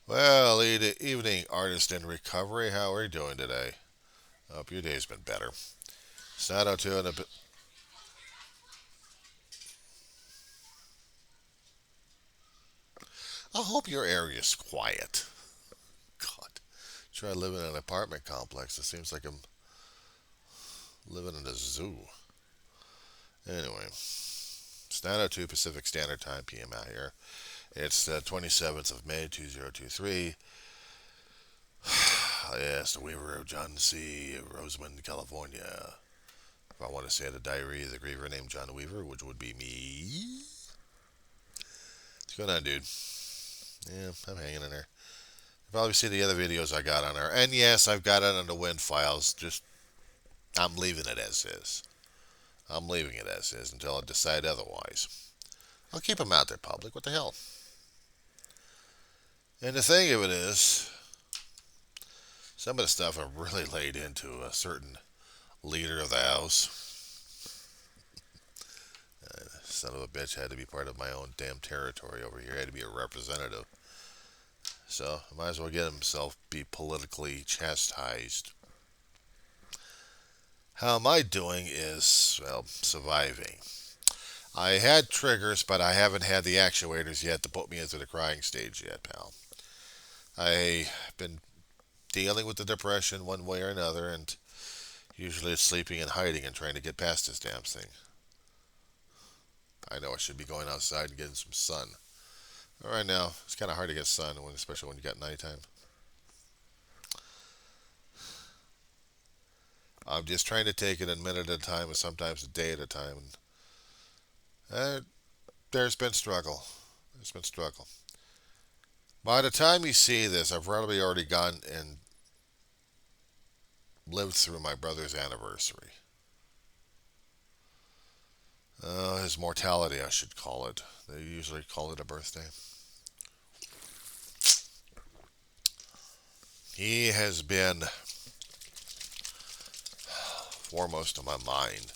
Well, evening artist in recovery. How are you doing today? Hope your day's been better. It's 9:02 and a bit. I hope your area's quiet. God, try living in an apartment complex. It seems like I'm living in a zoo. Anyway, it's 9:02 Pacific Standard Time PM out here. It's the 27th of May 2023. Yes, the Weaver of John C. Rosamond, California. If I want to say the diary of the griever named John Weaver, which would be me. What's going on, dude? Yeah, I'm hanging in there. You probably see the other videos I got on there. And yes, I've got it on the Win files. Just, I'm leaving it as is. I'm leaving it as is until I decide otherwise. I'll keep them out there public. What the hell? And the thing of it is, some of the stuff I've really laid into a certain leader of the house. Son of a bitch had to be part of my own damn territory over here. Had to be a representative. So, I might as well get himself be politically chastised. How am I doing is, well, surviving. I had triggers, but I haven't had the actuators yet to put me into the crying stage yet, pal. I've been dealing with the depression one way or another, and usually it's sleeping and hiding and trying to get past this damn thing. I know I should be going outside and getting some sun. But right now, it's kind of hard to get sun, especially when you got nighttime. I'm just trying to take it a minute at a time, and sometimes a day at a time. Uh, there's been struggle. There's been struggle. By the time you see this, I've probably already gone and lived through my brother's anniversary. His mortality, I should call it. They usually call it a birthday. He has been foremost on my mind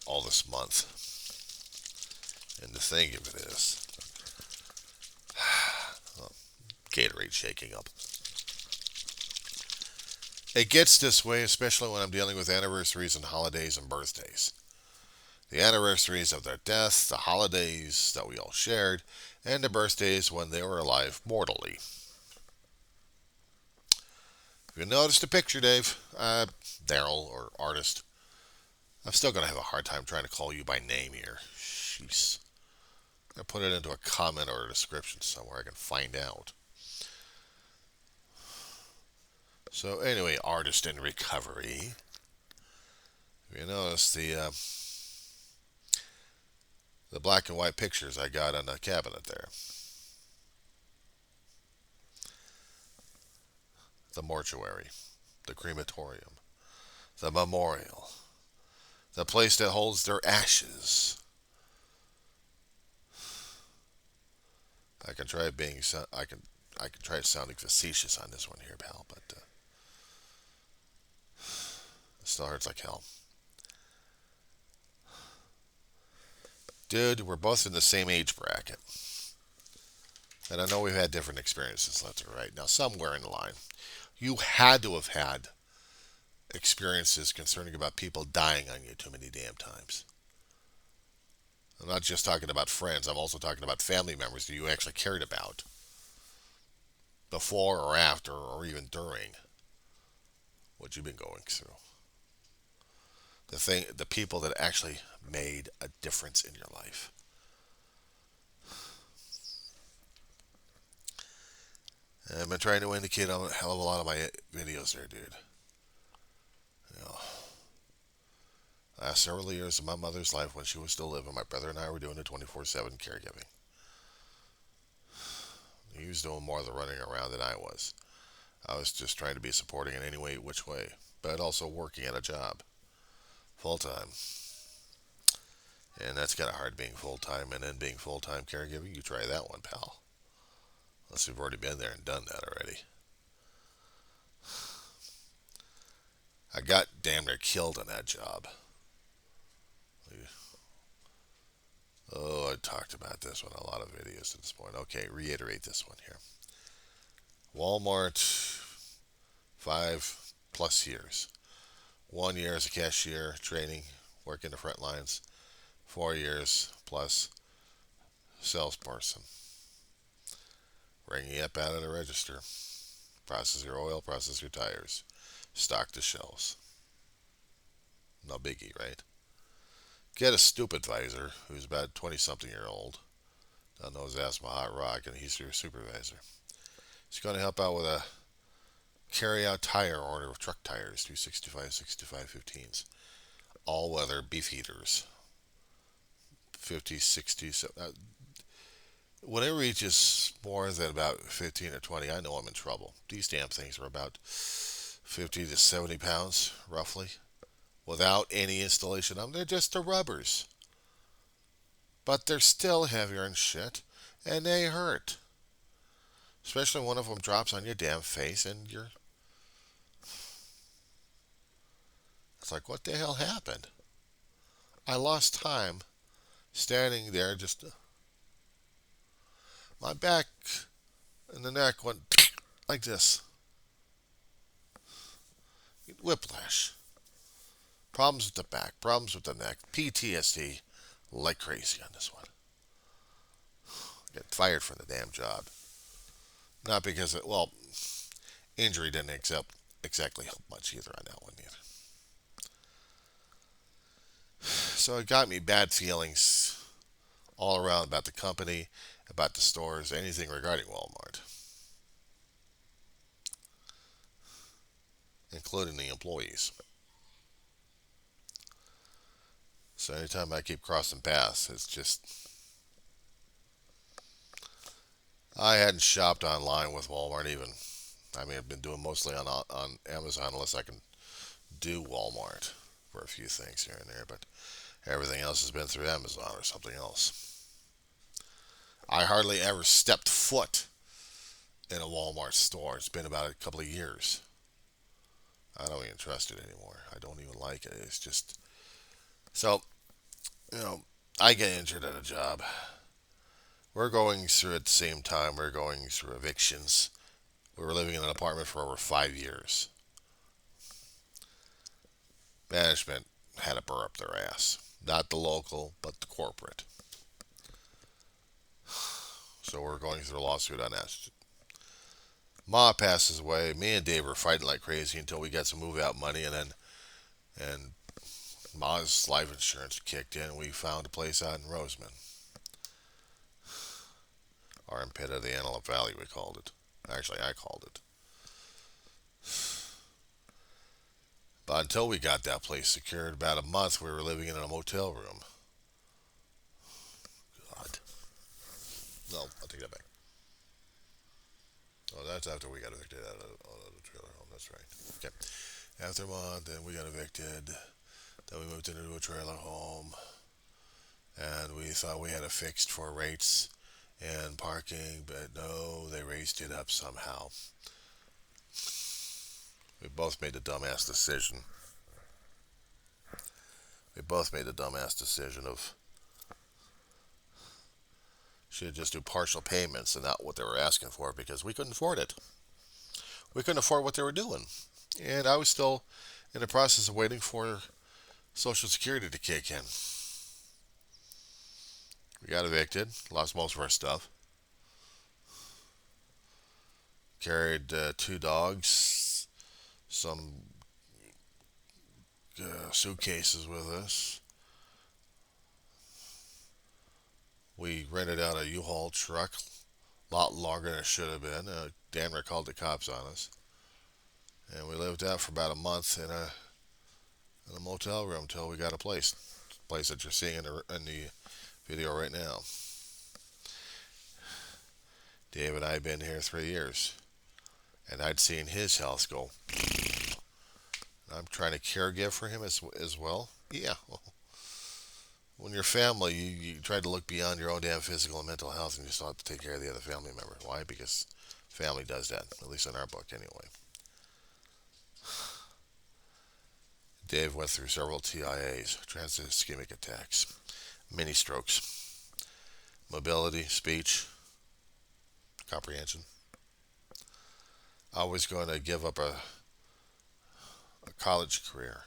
all this month. And the thing of it is, well, Gatorade shaking up. It gets this way, especially when I'm dealing with anniversaries and holidays and birthdays. The anniversaries of their death, the holidays that we all shared, and the birthdays when they were alive mortally. If you noticed the picture, Dave, Daryl or artist, I'm still going to have a hard time trying to call you by name here. Jeez. I put it into a comment or a description somewhere I can find out. So anyway, artist in recovery. If you notice the black and white pictures I got on the cabinet there, the mortuary, the crematorium, the memorial, the place that holds their ashes. I can try being I can try sounding facetious on this one here, pal, but it still hurts like hell. Dude, we're both in the same age bracket. And I know we've had different experiences left and right. Now, somewhere in the line, you had to have had experiences concerning about people dying on you too many damn times. I'm not just talking about friends, I'm also talking about family members that you actually cared about before or after or even during what you've been going through. The people that actually made a difference in your life. And I've been trying to indicate on a hell of a lot of my videos there, dude. You know, last several years of my mother's life when she was still living, my brother and I were doing the 24/7 caregiving. He was doing more of the running around than I was. I was just trying to be supporting in any way, which way, but also working at a job full time. And that's kind of hard being full time and then being full time caregiving. You try that one, pal. Unless you've already been there and done that already. I got damn near killed in that job. Oh, I talked about this one in a lot of videos at this point. Okay, reiterate this one here. Walmart, 5+ years. 1 year as a cashier, training, working the front lines. 4 years plus salesperson. Ringing up out of the register. Process your oil, process your tires. Stock the shelves. No biggie, right? Get a stupid advisor who's about 20-something-year-old. Doesn't know his ass from a hot rock, and he's your supervisor. He's going to help out with a carry-out tire order of truck tires, 265, 65, 15s. All-weather beef eaters. 50, 60, when it reaches more than about 15 or 20, I know I'm in trouble. These damn things are about 50 to 70 pounds, roughly, without any installation on them. They're just the rubbers. But they're still heavier and shit, and they hurt. Especially when one of them drops on your damn face, and you're... It's like, what the hell happened? I lost time standing there just... My back and the neck went like this. Whiplash. Problems with the back, problems with the neck, PTSD like crazy on this one. Get fired from the damn job. Not because it, well, injury didn't exactly help much either on that one either. So it got me bad feelings all around about the company, about the stores, anything regarding Walmart, including the employees. So anytime I keep crossing paths, it's just... I hadn't shopped online with Walmart even. I mean, I've been doing mostly on Amazon unless I can do Walmart for a few things here and there, but everything else has been through Amazon or something else. I hardly ever stepped foot in a Walmart store. It's been about a couple of years. I don't even trust it anymore. I don't even like it. It's just... So, I get injured at a job. We're going through at the same time, we're going through evictions. We were living in an apartment for over 5 years. Management had to burr up their ass. Not the local, but the corporate. So we're going through a lawsuit on that. Ma passes away. Me and Dave were fighting like crazy until we got some move-out money, and Ma's life insurance kicked in. We found a place out in Roseman. Armpit of the Antelope Valley, we called it. Actually, I called it. But until we got that place secured, about a month, we were living in a motel room. God. No, I'll take that back. Oh, that's after we got evicted out of the trailer home. That's right. Okay. After a month, then we got evicted. Then we moved into a trailer home. And we thought we had it fixed for rates and parking, but no, they raised it up somehow. We both made the dumbass decision. Of should just do partial payments and not what they were asking for because we couldn't afford it. We couldn't afford what they were doing. And I was still in the process of waiting for Social Security to kick in. We got evicted, lost most of our stuff. Carried 2 dogs, some suitcases with us. We rented out a U-Haul truck, a lot longer than it should have been. Danner called the cops on us. And we lived out for about a month in a motel room until we got a place. Place that you're seeing in the video right now. Dave and I had been here 3 years. And I'd seen his health go. I'm trying to caregive for him as well. Yeah. When you're family, you try to look beyond your own damn physical and mental health, and you still have to take care of the other family members. Why? Because family does that, at least in our book anyway. Dave went through several TIAs, transient ischemic attacks, mini strokes, mobility, speech, comprehension. I was going to give up a college career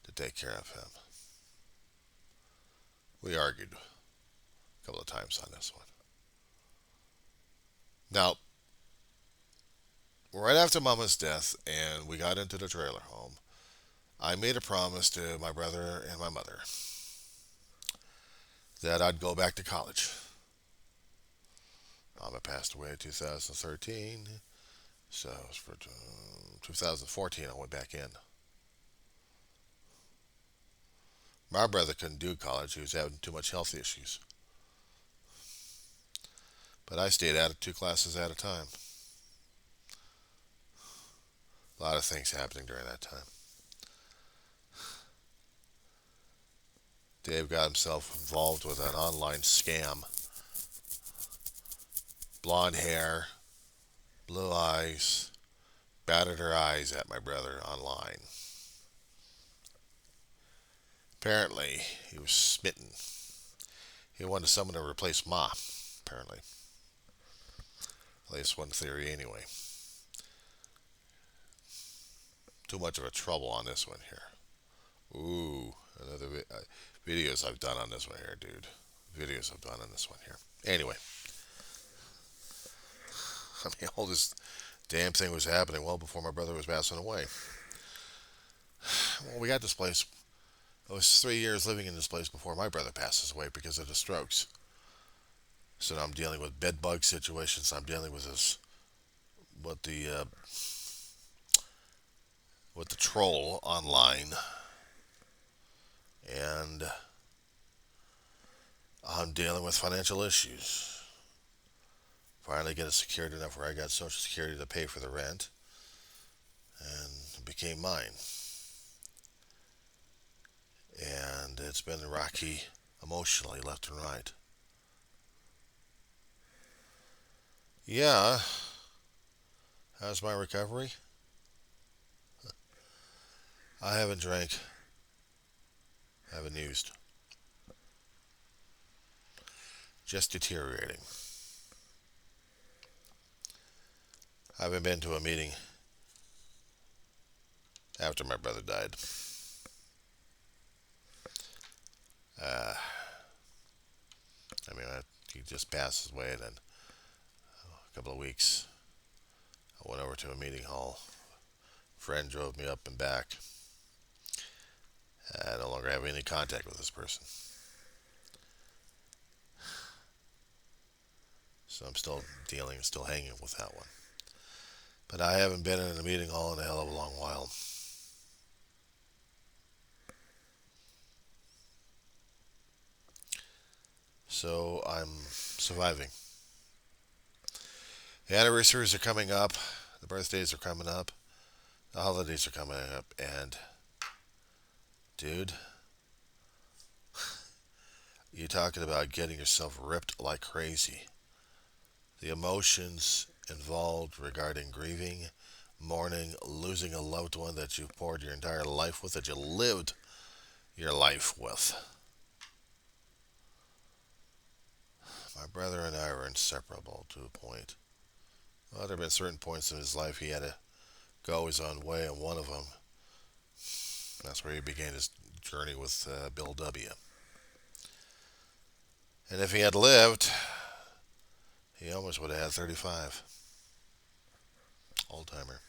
to take care of him. We argued a couple of times on this one. Now, right after Mama's death and we got into the trailer home, I made a promise to my brother and my mother that I'd go back to college. Mama passed away in 2013, so it was for 2014 I went back in. My brother couldn't do college. He was having too much health issues. But I stayed at it 2 classes at a time. A lot of things happening during that time. Dave got himself involved with an online scam. Blonde hair, blue eyes, batted her eyes at my brother online. Apparently, he was smitten. He wanted someone to replace Ma, apparently. At least one theory, anyway. Too much of a trouble on this one here. Ooh, another videos I've done on this one here, dude. Videos I've done on this one here. Anyway, I mean, all this damn thing was happening well before my brother was passing away. Well, we got this place. I was 3 years living in this place before my brother passes away because of the strokes. So now I'm dealing with bed bug situations. I'm dealing with this, what the with the troll online, and I'm dealing with financial issues. Finally get it secured enough where I got Social Security to pay for the rent, and it became mine. And it's been rocky emotionally, left and right. Yeah, how's my recovery? I haven't drank, haven't used. Just deteriorating. I haven't been to a meeting after my brother died. Uh, he just passes away, and then a couple of weeks, I went over to a meeting hall. A friend drove me up and back. I no longer have any contact with this person. So I'm still still hanging with that one. But I haven't been in a meeting hall in a hell of a long while. So I'm surviving. The anniversaries are coming up. The birthdays are coming up. The holidays are coming up. And, dude, you're talking about getting yourself ripped like crazy. The emotions involved regarding grieving, mourning, losing a loved one that you've poured your entire life with, that you lived your life with. My brother and I were inseparable to a point. Well, there have been certain points in his life he had to go his own way, and one of them, that's where he began his journey with Bill W. And if he had lived, he almost would have had 35. Old timer.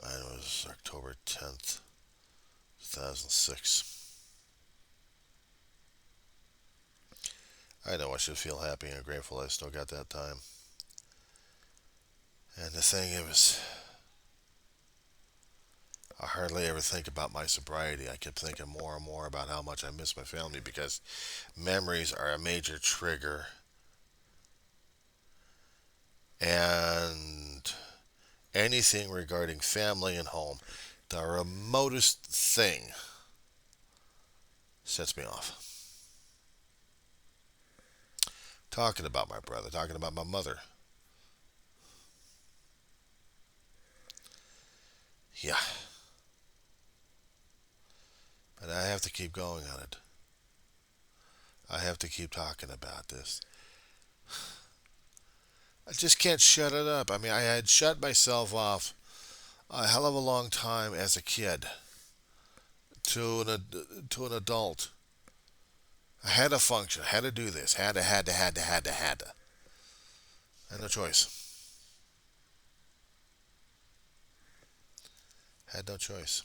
Mine was October 10th, 2006. I know I should feel happy and grateful I still got that time. And the thing is, I hardly ever think about my sobriety. I kept thinking more and more about how much I miss my family, because memories are a major trigger. And anything regarding family and home, the remotest thing, sets me off. Talking about my brother, talking about my mother. Yeah. But I have to keep going on it. I have to keep talking about this. I just can't shut it up. I mean, I had shut myself off a hell of a long time as a kid to an adult. I had to function, had to do this, had to. I had no choice. Had no choice.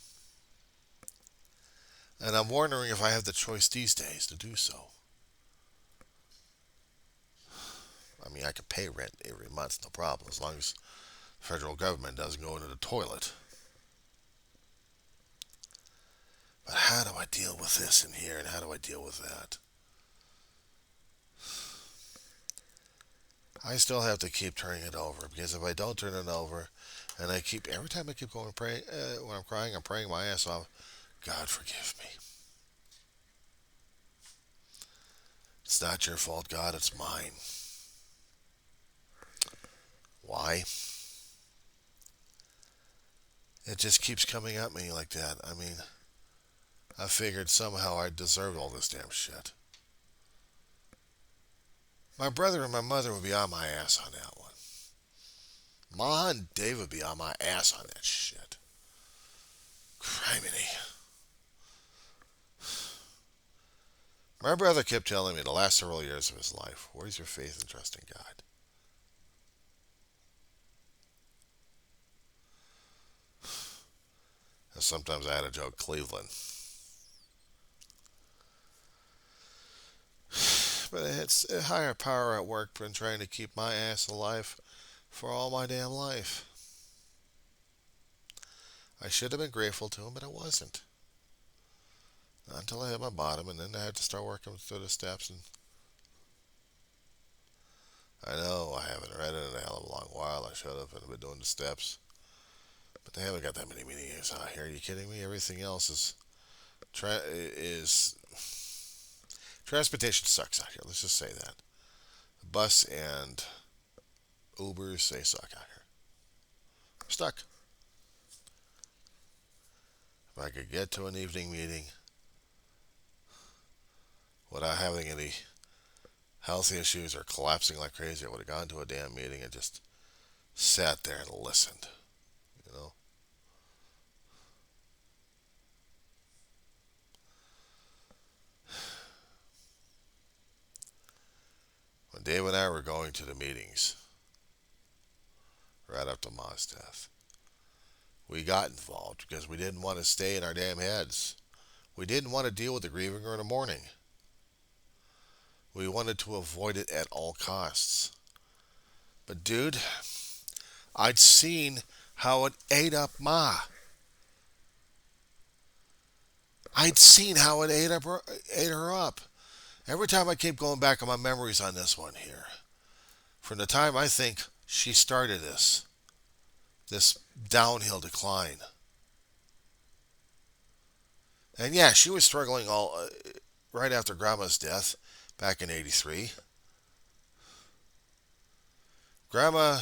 And I'm wondering if I have the choice these days to do so. I mean, I could pay rent every month, no problem, as long as the federal government doesn't go into the toilet. But how do I deal with this in here, and how do I deal with that? I still have to keep turning it over because if I don't turn it over, and I keep every time I keep going and praying when I'm crying, I'm praying my ass off. God forgive me. It's not your fault, God. It's mine. Why? It just keeps coming at me like that. I mean, I figured somehow I deserved all this damn shit. My brother and my mother would be on my ass on that one. Ma and Dave would be on my ass on that shit. Criminy. My brother kept telling me the last several years of his life, where's your faith and trust in God? And sometimes I had a joke, Cleveland. But it's a higher power at work been trying to keep my ass alive for all my damn life. I should have been grateful to him, but I wasn't. Not until I hit my bottom, and then I had to start working through the steps. And I know I haven't read it in a hell of a long while. I should have been doing the steps. But they haven't got that many meetings out here. Are you kidding me? Everything else is transportation sucks out here. Let's just say that. Bus and Ubers, they suck out here. I'm stuck. If I could get to an evening meeting without having any health issues or collapsing like crazy, I would have gone to a damn meeting and just sat there and listened. You know? When Dave and I were going to the meetings right after Ma's death, we got involved because we didn't want to stay in our damn heads. We didn't want to deal with the grieving or the mourning. We wanted to avoid it at all costs. But dude, I'd seen how it ate up Ma. I'd seen how it ate her up. Every time I keep going back on my memories on this one here, from the time I think she started this downhill decline. And yeah, she was struggling all right after Grandma's death back in '83. Grandma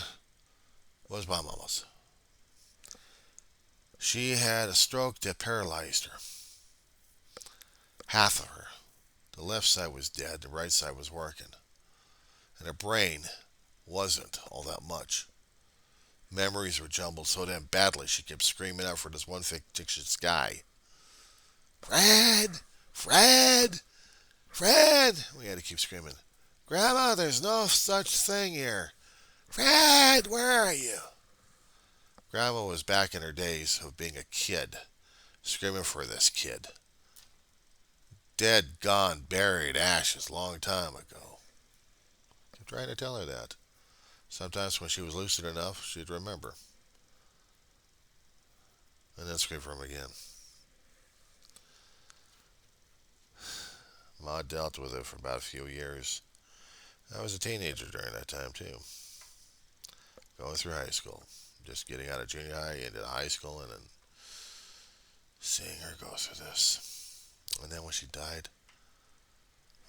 was my mama's. She had a stroke that paralyzed her. Half of her. The left side was dead, the right side was working. And her brain wasn't all that much. Memories were jumbled so damn badly she kept screaming out for this one fictitious guy. Fred! Fred! Fred! We had to keep screaming. Grandma, there's no such thing here. Fred, where are you? Grandma was back in her days of being a kid, screaming for this kid. Dead, gone, buried, ashes, long time ago. Kept trying to tell her that. Sometimes when she was lucid enough, she'd remember. And then scream for him again. Ma dealt with it for about a few years. I was a teenager during that time, too. Going through high school. Just getting out of junior high into high school and then seeing her go through this. And then when she died,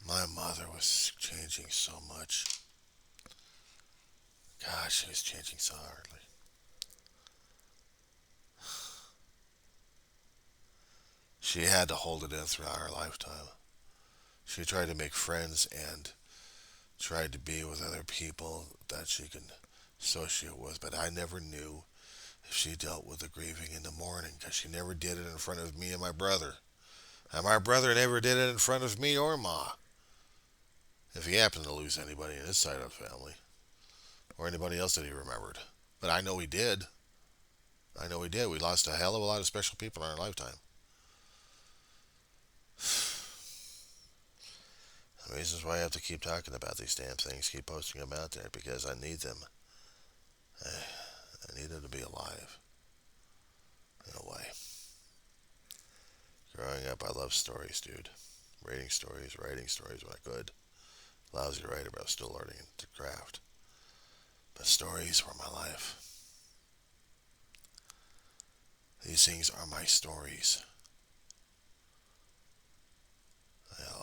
my mother was changing so much. Gosh, she was changing so hardly. She had to hold it in throughout her lifetime. She tried to make friends and tried to be with other people that she can associate with, but I never knew if she dealt with the grieving in the morning because she never did it in front of me and my brother. And my brother never did it in front of me or Ma. If he happened to lose anybody in his side of the family or anybody else that he remembered. But I know he did. I know he did. We lost a hell of a lot of special people in our lifetime. The reasons why I have to keep talking about these damn things, keep posting them out there, because I need them. I need them to be alive, in a way. Growing up, I loved stories, dude. Writing stories when I could. Lousy writer, but I was still learning the craft. But stories were my life. These things are my stories.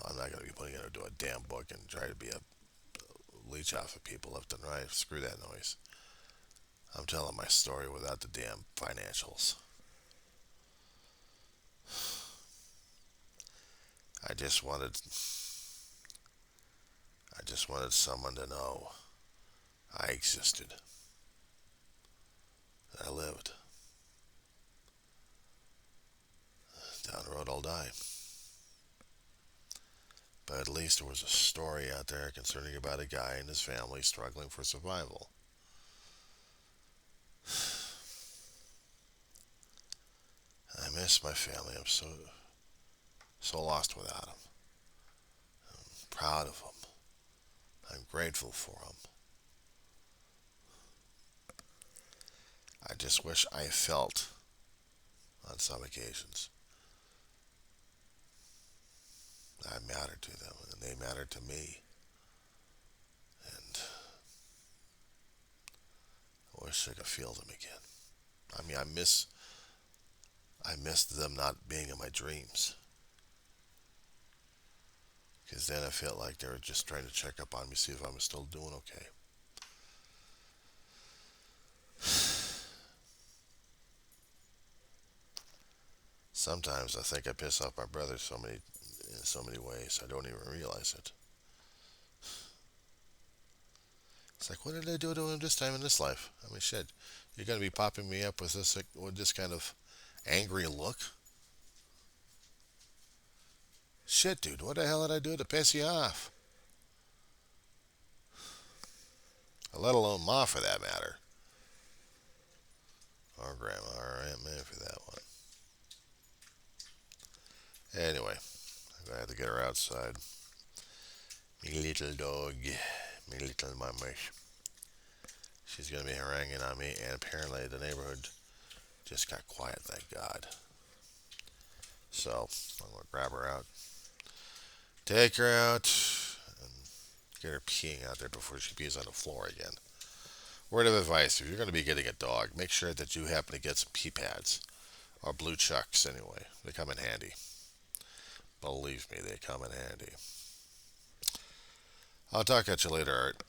I'm not going to be putting it into a damn book and try to be a leech off of people left and right. Screw that noise. I'm telling my story without the damn financials. I just wanted someone to know I existed. That I lived. Down the road I'll die. But at least there was a story out there concerning about a guy and his family struggling for survival. I miss my family. I'm so lost without them. I'm proud of them. I'm grateful for them. I just wish I felt on some occasions I mattered to them and they mattered to me. And I wish I could feel them again. I mean, I missed them not being in my dreams. Because then I felt like they were just trying to check up on me, see if I was still doing okay. Sometimes I think I piss off my brother in so many ways I don't even realize it. It's like, what did I do to him this time in this life? I mean, shit, you're gonna be popping me up with this kind of angry look? Shit, dude, what the hell did I do to piss you off? Let alone Ma, for that matter, or Grandma, or Aunt May for that one. Anyway, I'm gonna have to get her outside. Me little dog, me little mamash. She's gonna be haranguing on me, and apparently the neighborhood just got quiet, thank God. So I'm gonna grab her out, take her out, and get her peeing out there before she pees on the floor again. Word of advice: if you're gonna be getting a dog, make sure that you happen to get some pee pads or blue chucks. Anyway, they come in handy. Believe me, they come in handy. I'll talk at you later, Art.